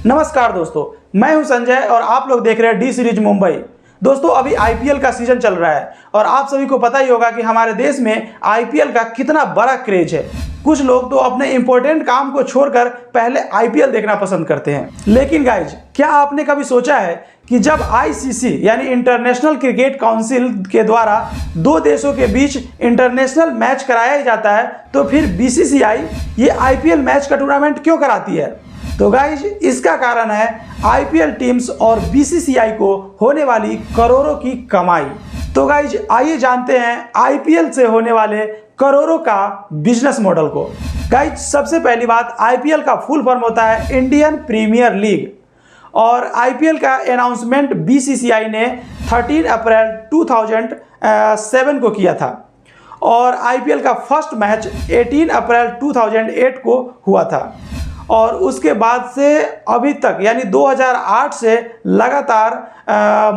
नमस्कार दोस्तों, मैं हूं संजय और आप लोग देख रहे हैं डी सीरीज मुंबई। दोस्तों, अभी आईपीएल का सीजन चल रहा है और आप सभी को पता ही होगा कि हमारे देश में आईपीएल का कितना बड़ा क्रेज है। कुछ लोग तो अपने इंपॉर्टेंट काम को छोड़कर पहले आईपीएल देखना पसंद करते हैं। लेकिन गाइज, क्या आपने कभी सोचा है कि जब आईसीसी यानी इंटरनेशनल क्रिकेट काउंसिल के द्वारा दो देशों के बीच इंटरनेशनल मैच कराया जाता है तो फिर बीसीसीआई ये आईपीएल मैच का टूर्नामेंट क्यों कराती है? तो गाइज, इसका कारण है आईपीएल टीम्स और बीसीसीआई को होने वाली करोड़ों की कमाई। तो गाइज, आइए जानते हैं आईपीएल से होने वाले करोड़ों का बिजनेस मॉडल को। गाइज, सबसे पहली बात, आईपीएल का फुल फॉर्म होता है इंडियन प्रीमियर लीग और आईपीएल का अनाउंसमेंट बीसीसीआई ने 13 अप्रैल 2007 को किया था और आईपीएल का फर्स्ट मैच 18 अप्रैल 2008 को हुआ था और उसके बाद से अभी तक यानी 2008 से लगातार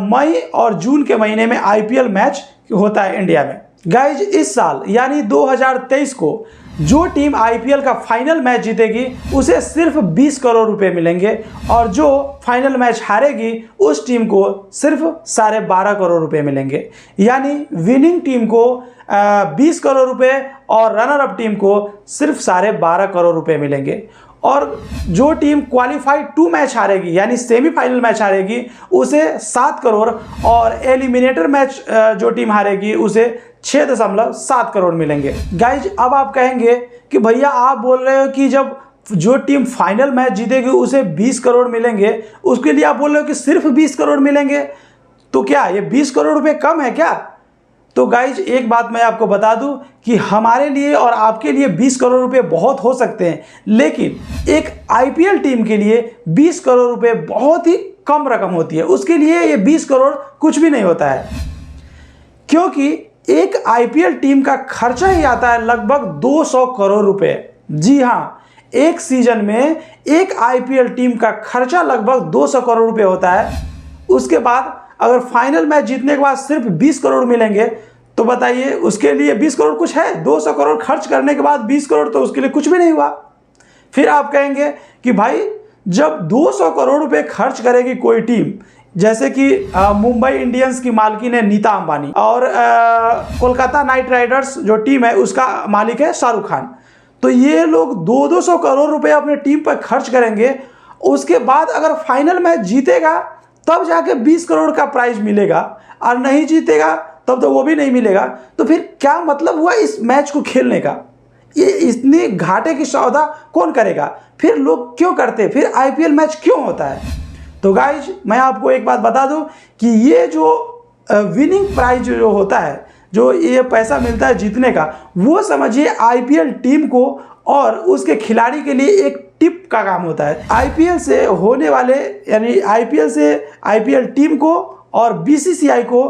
मई और जून के महीने में आईपीएल मैच होता है इंडिया में। गाइज, इस साल यानी 2023 को जो टीम आईपीएल का फाइनल मैच जीतेगी उसे सिर्फ 20 करोड़ रुपए मिलेंगे और जो फाइनल मैच हारेगी उस टीम को सिर्फ 12.5 करोड़ रुपए मिलेंगे। यानी विनिंग टीम को 20 करोड़ रुपए और रनर अप टीम को सिर्फ 12.5 करोड़ रुपए मिलेंगे और जो टीम क्वालिफाइड 2 मैच हारेगी यानी सेमीफाइनल मैच हारेगी उसे 7 करोड़ और एलिमिनेटर मैच जो टीम हारेगी उसे 6.7 करोड़ मिलेंगे। गाइज, अब आप कहेंगे कि भैया आप बोल रहे हो कि जब जो टीम फाइनल मैच जीतेगी उसे 20 करोड़ मिलेंगे, उसके लिए आप बोल रहे हो कि सिर्फ 20 करोड़ मिलेंगे, तो क्या ये 20 करोड़ रुपए कम है क्या? तो गाइज, एक बात मैं आपको बता दूं कि हमारे लिए और आपके लिए 20 करोड़ रुपए बहुत हो सकते हैं, लेकिन एक आईपीएल टीम के लिए 20 करोड़ रुपए बहुत ही कम रकम होती है। उसके लिए ये 20 करोड़ कुछ भी नहीं होता है, क्योंकि एक आईपीएल टीम का खर्चा ही आता है लगभग 200 करोड़ रुपए। जी हाँ, एक सीजन में एक आईपीएल टीम का खर्चा लगभग 200 करोड़ रुपए होता है। उसके बाद अगर फाइनल मैच जीतने के बाद सिर्फ 20 करोड़ मिलेंगे तो बताइए उसके लिए 20 करोड़ कुछ है? 200 करोड़ खर्च करने के बाद 20 करोड़ तो उसके लिए कुछ भी नहीं हुआ। फिर आप कहेंगे कि भाई जब 200 करोड़ रुपए खर्च करेगी कोई टीम, जैसे कि मुंबई इंडियंस की मालकिन है नीता अंबानी और कोलकाता नाइट राइडर्स जो टीम है उसका मालिक है शाहरुख खान, तो ये लोग 200 करोड़ रुपए अपने टीम पर खर्च करेंगे। उसके बाद अगर फाइनल मैच जीतेगा तब जाके 20 करोड़ का प्राइज मिलेगा और नहीं जीतेगा तब तो वो भी नहीं मिलेगा। तो फिर क्या मतलब हुआ इस मैच को खेलने का? ये इतनी घाटे की सौदा कौन करेगा? फिर लोग क्यों करते? फिर आईपीएल मैच क्यों होता है? तो गाइज, मैं आपको एक बात बता दूं कि ये जो विनिंग प्राइज जो होता है, जो ये पैसा मिलता है जीतने का, वो समझिए आईपीएल टीम को और उसके खिलाड़ी के लिए एक टिप का काम होता है। आईपीएल से होने वाले यानी आईपीएल से आईपीएल टीम को और बीसीसीआई को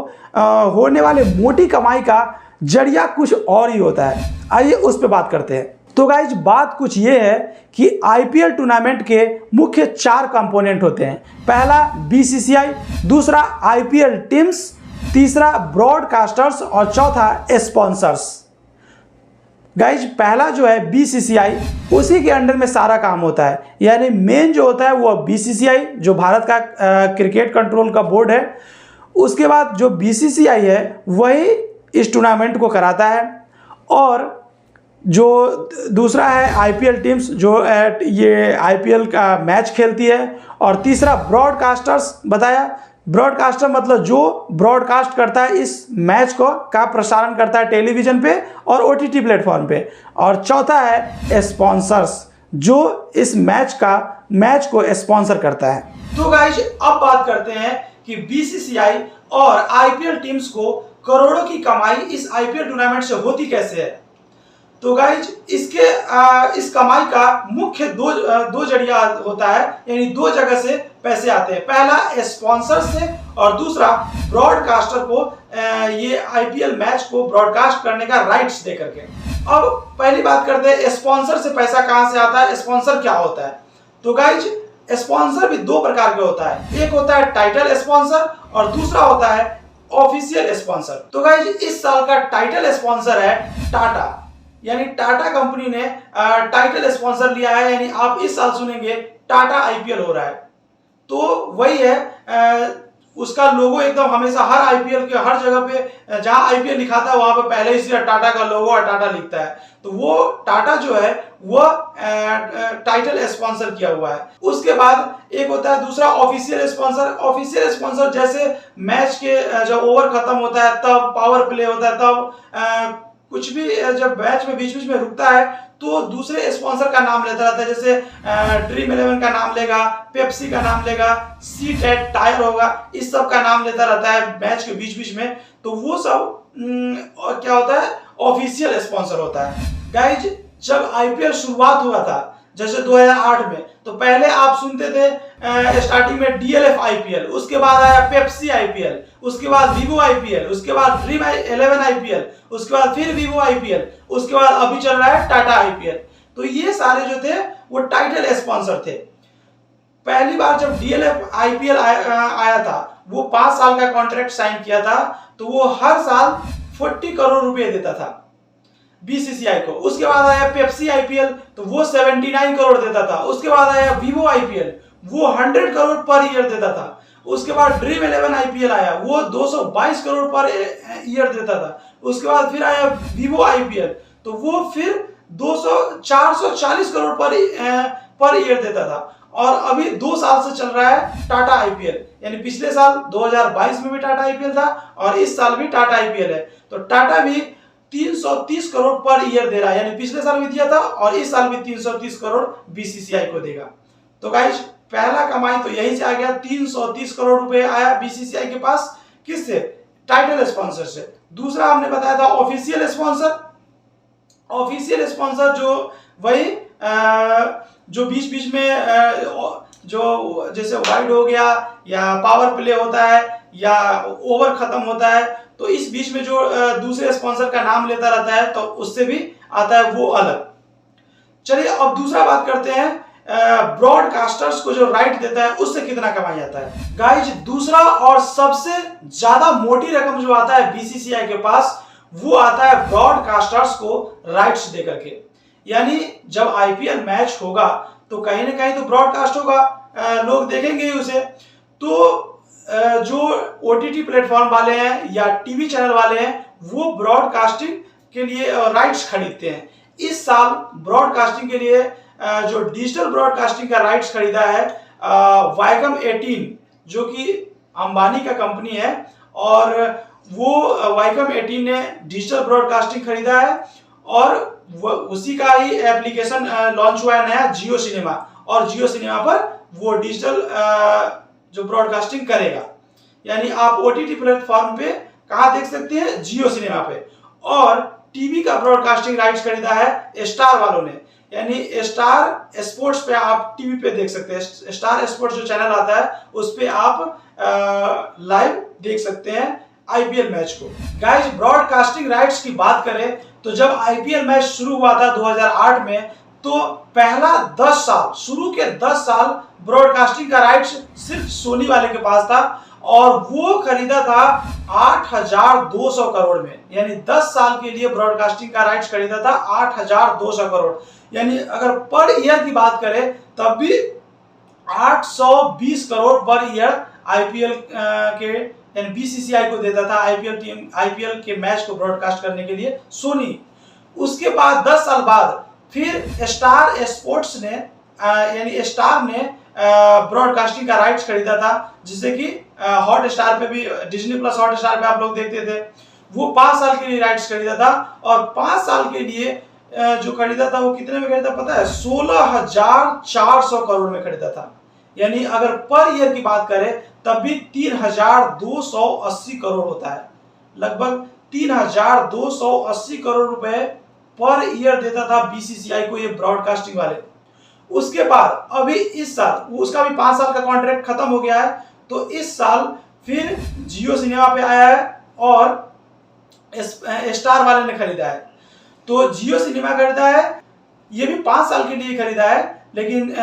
होने वाले मोटी कमाई का जरिया कुछ और ही होता है। आइए उस पर बात करते हैं। तो गाइज, बात कुछ ये है कि आईपीएल टूर्नामेंट के मुख्य 4 कंपोनेंट होते हैं। पहला बीसीसीआई, दूसरा आईपीएल टीम्स, तीसरा ब्रॉडकास्टर्स और चौथा स्पॉन्सर्स। गाइज, पहला जो है बीसीसीआई, उसी के अंडर में सारा काम होता है। यानी मेन जो होता है वो बीसीसीआई जो भारत का क्रिकेट कंट्रोल का बोर्ड है। उसके बाद जो बीसीसीआई है वही इस टूर्नामेंट को कराता है और जो दूसरा है आईपीएल टीम्स जो ये आईपीएल का मैच खेलती है और तीसरा ब्रॉडकास्टर्स बताया। ब्रॉडकास्टर मतलब जो ब्रॉडकास्ट करता है इस मैच को का प्रसारण करता है टेलीविजन पे और ओटीटी प्लेटफॉर्म पे, और चौथा है स्पॉन्सर्स जो इस मैच को स्पॉन्सर करता है। तो गाइज, अब बात करते हैं कि बीसीसीआई और आईपीएल टीम्स को करोड़ों की कमाई इस आईपीएल टूर्नामेंट से होती कैसे है। तो गाइज, इस कमाई का मुख्य दो जरिया होता है, यानी 2 जगह से पैसे आते हैं। पहला स्पॉन्सर से और दूसरा ब्रॉडकास्टर को ये आईपीएल मैच को ब्रॉडकास्ट करने का राइट्स दे करके। अब पहली बात करते हैं स्पॉन्सर से पैसा कहां से आता है, स्पॉन्सर क्या होता है। तो गाइज, स्पॉन्सर भी 2 प्रकार के होता है। एक होता है टाइटल स्पॉन्सर और दूसरा होता है ऑफिशियल स्पॉन्सर। तो गाइज, इस साल का टाइटल स्पॉन्सर है टाटा, यानी टाटा कंपनी ने टाइटल स्पॉन्सर लिया है। यानी आप इस साल सुनेंगे टाटा आईपीएल हो रहा है। तो वही है, उसका लोगो एकदम हमेशा हर आईपीएल के हर जगह पे जहां आईपीएल लिखाता है वहां पे पहले ही से टाटा का लोगो और टाटा लिखता है। तो वो टाटा जो है वो टाइटल स्पॉन्सर किया हुआ है। उसके बाद एक होता है दूसरा ऑफिशियल स्पॉन्सर। ऑफिशियल स्पॉन्सर जैसे मैच के जब ओवर खत्म होता है तब पावर प्ले होता है तब कुछ भी जब मैच में बीच बीच में रुकता है तो दूसरे स्पॉन्सर का नाम लेता रहता है, जैसे ड्रीम 11 का नाम लेगा, पेप्सी का नाम लेगा, सी-टेट टायर होगा, इस सब का नाम लेता रहता है मैच के बीच बीच में। तो वो सब और क्या होता है, ऑफिशियल स्पॉन्सर होता है। गाइज जब आईपीएल शुरुआत हुआ था जैसे 2008 में, तो पहले आप सुनते थे स्टार्टिंग में डीएलएफ आईपीएल, उसके बाद आया पेप्सी आईपीएल, उसके बाद वीवो आईपीएल, उसके बाद ड्रीम 11 आईपीएल, उसके बाद फिर वीवो आईपीएल, उसके बाद अभी चल रहा है टाटा आईपीएल। तो ये सारे जो थे वो टाइटल स्पॉन्सर थे। पहली बार जब डीएलएफ आईपीएल आया था वो 5 साल का कॉन्ट्रैक्ट साइन किया था, तो वो हर साल 40 करोड़ रुपए देता था बीसीसीआई को। उसके बाद आया पेप्सी आईपीएल, तो वो 79 करोड़ देता था। उसके बाद आया वीवो आईपीएल, वो 100 करोड़ पर ईयर देता था। उसके बाद ड्रीम 11 आईपीएल आया, वो 222 करोड़ पर ईयर देता था। उसके बाद फिर आया वीवो आईपीएल, तो वो फिर 440 करोड़ पर ईयर देता था। और अभी 2 साल से चल रहा है टाटा आईपीएल, यानी पिछले साल 2022 में भी टाटा आईपीएल था और इस साल भी टाटा आईपीएल है। तो टाटा भी 330 करोड़ पर ईयर दे रहा है, यानी पिछले साल भी दिया था और इस साल भी 330 करोड़ बीसीसीआई को देगा। तो गाइस पहला कमाई तो यही से आ गया, 330 करोड़ रुपए आया बीसीसीआई के पास, किससे, टाइटल स्पॉन्सर से। दूसरा हमने बताया था ऑफिशियल स्पॉन्सर। ऑफिशियल स्पॉन्सर जो वही जो बीच बीच में जो जैसे वाइड हो गया या पावर प्ले होता है या ओवर खत्म होता है, तो इस बीच में जो दूसरे स्पॉन्सर का नाम लेता रहता है तो उससे भी आता है वो अलग। चलिए अब दूसरा बात करते हैं, ब्रॉडकास्टर्स को जो राइट देता है उससे कितना कमाया जाता है। गाइज दूसरा और सबसे ज्यादा मोटी रकम जो आता है बीसीसीआई के पास वो आता है ब्रॉडकास्टर्स को राइट्स देकर के। यानी जब आईपीएल मैच होगा तो कहीं ना कहीं तो ब्रॉडकास्ट होगा, लोग देखेंगे ही उसे। तो जो ओटीटी प्लेटफॉर्म वाले हैं या टीवी चैनल वाले हैं वो ब्रॉडकास्टिंग के लिए राइट्स खरीदते हैं। इस साल ब्रॉडकास्टिंग के लिए जो डिजिटल ब्रॉडकास्टिंग का राइट्स खरीदा है वाइकम 18, जो कि अंबानी का कंपनी है, और वो वाइकम 18 ने डिजिटल ब्रॉडकास्टिंग खरीदा है और उसी का ही एप्लीकेशन लॉन्च हुआ है नया, जियो सिनेमा, और जियो सिनेमा पर वो डिजिटल जो ब्रॉडकास्टिंग करेगा। यानी आप ओटीटी प्लेटफॉर्म पे कहां देख सकते हैं, जियो सिनेमा पे। और टीवी का ब्रॉडकास्टिंग राइट्स खरीदा है स्टार वालों ने, यानी स्टार स्पोर्ट्स पे आप टीवी पे देख सकते हैं। स्टार स्पोर्ट्स जो चैनल आता है उस पे आप लाइव देख सकते हैं आईपीएल मैच को। गाइस ब्रॉडकास्टिंग राइट्स की बात करें तो जब आईपीएल मैच शुरू हुआ था 2008 में, तो पहला 10 साल, शुरू के 10 साल ब्रॉडकास्टिंग का राइट्स सिर्फ सोनी वाले के पास था और वो खरीदा था 8,200 करोड़ में। यानी 10 साल के लिए ब्रॉडकास्टिंग का राइट्स खरीदा था 8,200 करोड़। यानी अगर पर ईयर की बात करें तब भी 820 करोड़ पर ईयर आईपीएल के यानी बीसीसीआई को देता था आईपीएल के मैच को ब्रॉडकास्ट करने के लिए सोनी। उसके बाद 10 साल बाद फिर स्टार स्पोर्ट्स ने यानी स्टार ने ब्रॉडकास्टिंग का राइट्स खरीदा था, जिससे कि हॉट स्टार पे भी, डिज्नी प्लस हॉट स्टार पे आप लोग देखते थे। वो 5 साल के लिए राइट्स खरीदा था और 5 साल के लिए जो खरीदा था वो कितने में खरीदा पता है, 16,400 करोड़ में खरीदा था। यानी अगर पर ईयर की बात करें तब भी 3,280 करोड़ होता है। लगभग 3,280 करोड़ रुपए पर ईयर देता था बीसीसीआई को ये ब्रॉडकास्टिंग वाले। उसके बाद अभी इस साल उसका भी 5 साल का कॉन्ट्रैक्ट खत्म हो गया है, तो इस साल फिर जियो सिनेमा पे आया है और स्टार वाले ने खरीदा है। तो जियो सिनेमा खरीदा है, ये भी 5 साल के लिए खरीदा है, लेकिन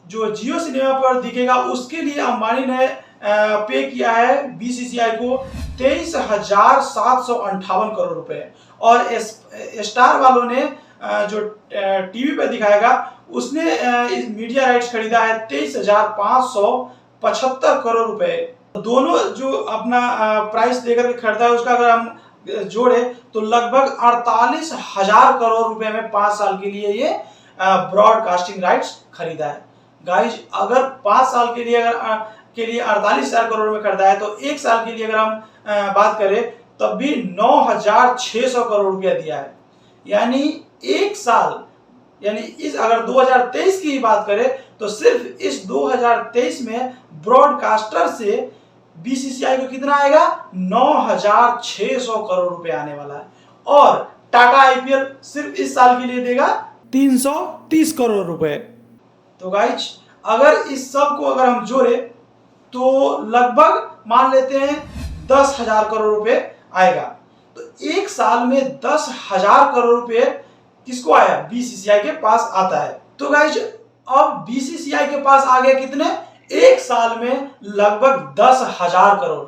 जो जियो सिनेमा पर दिखेगा उसके लिए अंबानी ने पे किया है बीसीसीआई को 23,758 करोड़ रुपए, और स्टार वालों ने जो टीवी पे दिखाएगा उसने इस मीडिया राइट्स खरीदा है 23,575 करोड़ रुपए। दोनों जो अपना प्राइस देकर के खरीदा है उसका अगर हम जोड़े तो लगभग 48,000 करोड़ रुपए में 5 साल के लिए ये ब्रॉडकास्टिंग राइट्स खरीदा है। गाइज अगर 5 साल के लिए 48,000 करोड़ में खरीदा है तो एक साल के लिए अगर हम बात करें तब भी 9,600 करोड़ रुपया दिया है। यानी एक साल, यानी इस अगर 2023 की बात करें तो सिर्फ इस 2023 में ब्रॉडकास्टर से बीसीसीआई को कितना आएगा, 9,600 करोड़ रुपए आने वाला है। और टाटा आईपीएल सिर्फ इस साल के लिए देगा 330 करोड़ रुपए। तो गाइज अगर इस सब को अगर हम जोड़े तो लगभग मान लेते हैं 10,000 करोड़ रुपए आएगा। तो एक साल में 10,000 करोड़ रुपए किसको आया, बीसीसीआई के पास आता है। तो गाइज अब बीसीसीआई के पास आ गए कितने, एक साल में लगभग 10,000 करोड़।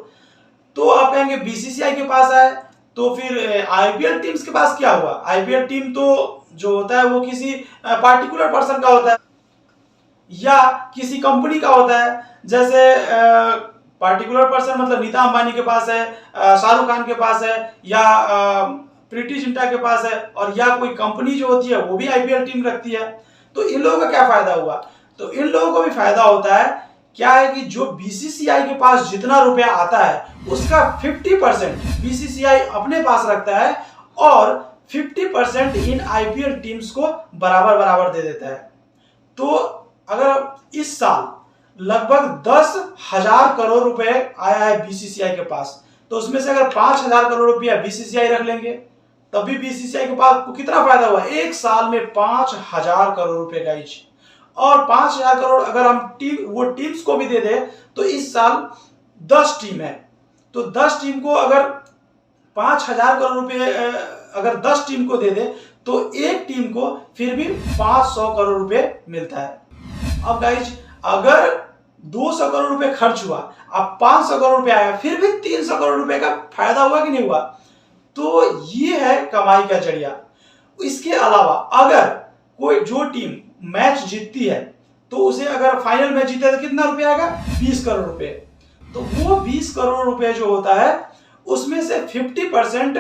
तो आप कहेंगे बीसीसीआई के पास आए तो फिर आईपीएल टीम्स के पास क्या हुआ। आईपीएल टीम तो जो होता है वो किसी पार्टिकुलर पर्सन का होता है या किसी कंपनी का होता है। जैसे पार्टिकुलर पर्सन मतलब नीता अंबानी के पास है, शाहरुख खान के पास है, या प्रीति जिंटा के पास है, और या कोई कंपनी जो होती है वो भी आईपीएल टीम रखती है। तो इन लोगों का क्या फायदा हुआ, तो इन लोगों को भी फायदा होता है। क्या है कि जो बीसीसीआई के पास जितना रुपया आता है उसका 50% बीसीसीआई अपने पास रखता है और 50% इन आईपीएल टीम्स को बराबर बराबर दे देता है। तो अगर इस साल लगभग 10,000 करोड़ रुपए आया है बीसीसीआई के पास, तो उसमें से अगर 5,000 करोड़ रुपया बीसीसीआई रख लेंगे तभी बीसीसीआई के पास को कितना फायदा हुआ, एक साल में 5,000 करोड़ रुपए गाइज। और 5,000 करोड़ अगर हम टीम्स को भी दे दे तो इस साल 10 टीम है, तो 10 टीम को अगर 5,000 करोड़ रुपए अगर 10 टीम को दे दे तो एक टीम को फिर भी 500 करोड़ रुपए मिलता है। अब गाइज अगर 200 करोड़ रुपए खर्च हुआ, अब 500 करोड़ रुपए आया, फिर भी 300 करोड़ रुपए का फायदा हुआ कि नहीं हुआ। तो ये है कमाई का जरिया। इसके अलावा अगर कोई जो टीम मैच जीतती है तो उसे अगर फाइनल मैच जीते तो कितना रुपया आएगा, 20 करोड़ रुपए। तो वो 20 करोड़ रुपए जो होता है उसमें से 50%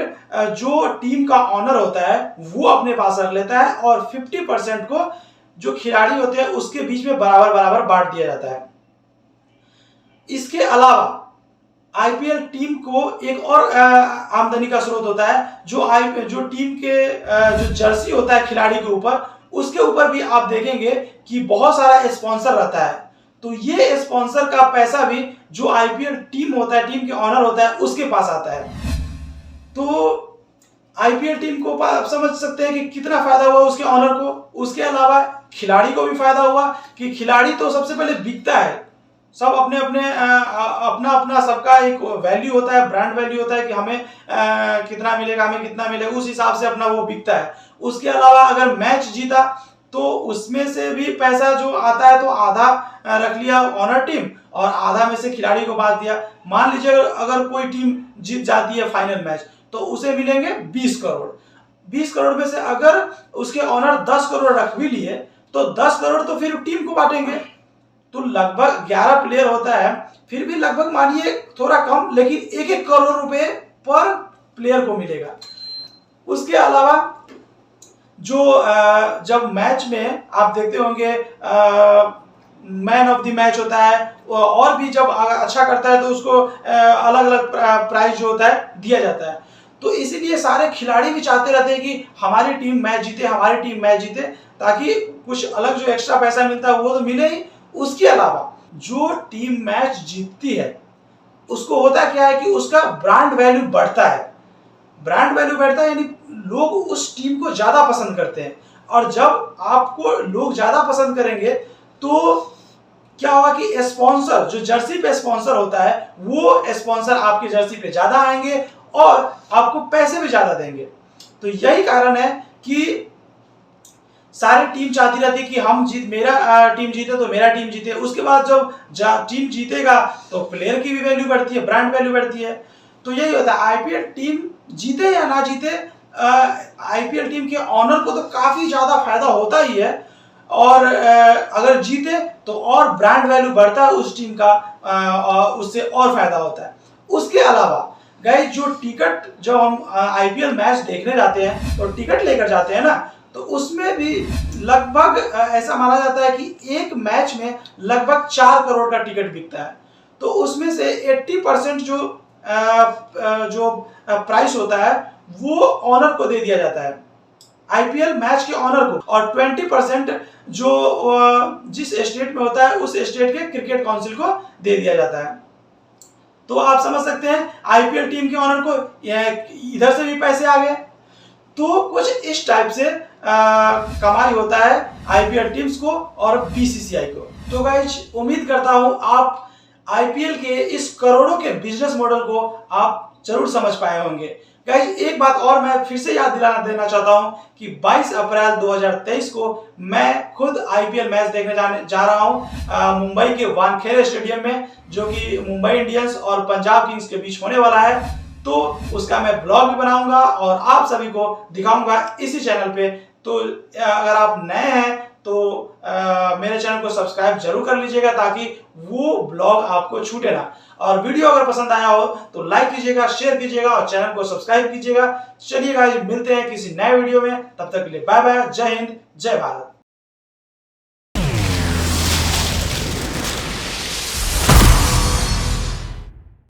जो टीम का ऑनर होता है वो अपने पास रख लेता है और 50% को जो खिलाड़ी होते हैं उसके बीच में बराबर बराबर बांट दिया जाता है। इसके अलावा आईपीएल टीम को एक और आमदनी का स्रोत होता है, जो टीम के जो जर्सी होता है खिलाड़ी के ऊपर, उसके ऊपर भी आप देखेंगे कि बहुत सारा स्पॉन्सर रहता है। तो ये स्पॉन्सर का पैसा भी जो आईपीएल टीम होता है, टीम के ऑनर होता है, उसके पास आता है। तो आईपीएल टीम को आप समझ सकते हैं कि कितना फायदा हुआ उसके ऑनर को। उसके अलावा खिलाड़ी को भी फायदा हुआ कि खिलाड़ी तो सबसे पहले बिकता है, सब अपने अपने अपना अपना सबका एक वैल्यू होता है, ब्रांड वैल्यू होता है कि हमें कितना मिलेगा, हमें कितना मिलेगा, उस हिसाब से अपना वो बिकता है। उसके अलावा अगर मैच जीता तो उसमें से भी पैसा जो आता है तो आधा रख लिया ऑनर टीम और आधा में से खिलाड़ी को बांट दिया। मान लीजिए अगर कोई टीम जीत जाती है फाइनल मैच तो उसे मिलेंगे 20 करोड़। 20 करोड़ में से अगर उसके ऑनर 10 करोड़ रख भी लिए तो 10 करोड़ तो फिर टीम को बांटेंगे। तो लगभग 11 प्लेयर होता है, फिर भी लगभग मानिए थोड़ा कम, लेकिन 1-1 करोड़ रुपए पर प्लेयर को मिलेगा। उसके अलावा जो जब मैच में आप देखते होंगे मैन ऑफ द मैच होता है, और भी जब अच्छा करता है तो उसको अलग अलग प्राइज जो होता है दिया जाता है। तो इसीलिए सारे खिलाड़ी भी चाहते रहते हैं कि हमारी टीम मैच जीते, हमारी टीम मैच जीते, ताकि कुछ अलग जो एक्स्ट्रा पैसा मिलता है वो तो मिले ही। उसके अलावा जो टीम मैच जीतती है उसको होता क्या है कि उसका ब्रांड वैल्यू बढ़ता है। ब्रांड वैल्यू बढ़ता है यानी लोग उस टीम को ज्यादा पसंद करते हैं, और जब आपको लोग ज्यादा पसंद करेंगे तो क्या होगा कि स्पॉन्सर जो जर्सी पे स्पॉन्सर होता है वो स्पॉन्सर आपकी जर्सी पे ज्यादा आएंगे और आपको पैसे भी ज्यादा देंगे। तो यही कारण है कि सारी टीम चाहती रहती है कि मेरा टीम जीते तो मेरा टीम जीते। उसके बाद जब टीम जीतेगा तो प्लेयर की भी वैल्यू बढ़ती है, ब्रांड वैल्यू बढ़ती है। तो यही होता है, आईपीएल टीम जीते या ना जीते, आईपीएल टीम के ऑनर को तो काफी ज्यादा फायदा होता ही है। और अगर जीते तो और ब्रांड वैल्यू बढ़ता है उस टीम का, उससे और फायदा होता है। उसके अलावा गाइस जो टिकट जब हम आईपीएल मैच देखने जाते हैं तो टिकट लेकर जाते हैं ना, तो उसमें भी लगभग ऐसा माना जाता है कि एक मैच में लगभग 4 करोड़ का टिकट बिकता है। तो उसमें से 80% जो प्राइस होता है वो ऑनर को दे दिया जाता है, आईपीएल मैच के ऑनर को, और 20% जो जिस स्टेट में होता है उस स्टेट के क्रिकेट काउंसिल को दे दिया जाता है। तो आप समझ सकते हैं आईपीएल टीम के ऑनर को इधर से भी पैसे आ गए। तो कुछ इस टाइप से कमाई होता है आईपीएल टीम्स को और बीसीसीआई को। तो गाइस उम्मीद करता हूं आप आईपीएल के इस करोड़ों के बिजनेस मॉडल को आप जरूर समझ पाए होंगे। गाइस एक बात और मैं फिर से याद दिलाना देना चाहता हूं कि 22 अप्रैल 2023 को मैं खुद आईपीएल मैच देखने जा रहा हूं मुंबई के वानखेड़े स्टेडियम में, जो कि मुंबई इंडियंस और पंजाब किंग्स के बीच होने वाला है। तो उसका मैं ब्लॉग भी बनाऊंगा और आप सभी को दिखाऊंगा इसी चैनल पे। तो अगर आप नए हैं तो मेरे चैनल को सब्सक्राइब जरूर कर लीजिएगा ताकि वो ब्लॉग आपको छूटे ना। और वीडियो अगर पसंद आया हो तो लाइक कीजिएगा, शेयर कीजिएगा और चैनल को सब्सक्राइब कीजिएगा। चलिए गाइस मिलते हैं किसी नए वीडियो में, तब तक के लिए बाय बाय, जय हिंद, जय भारत।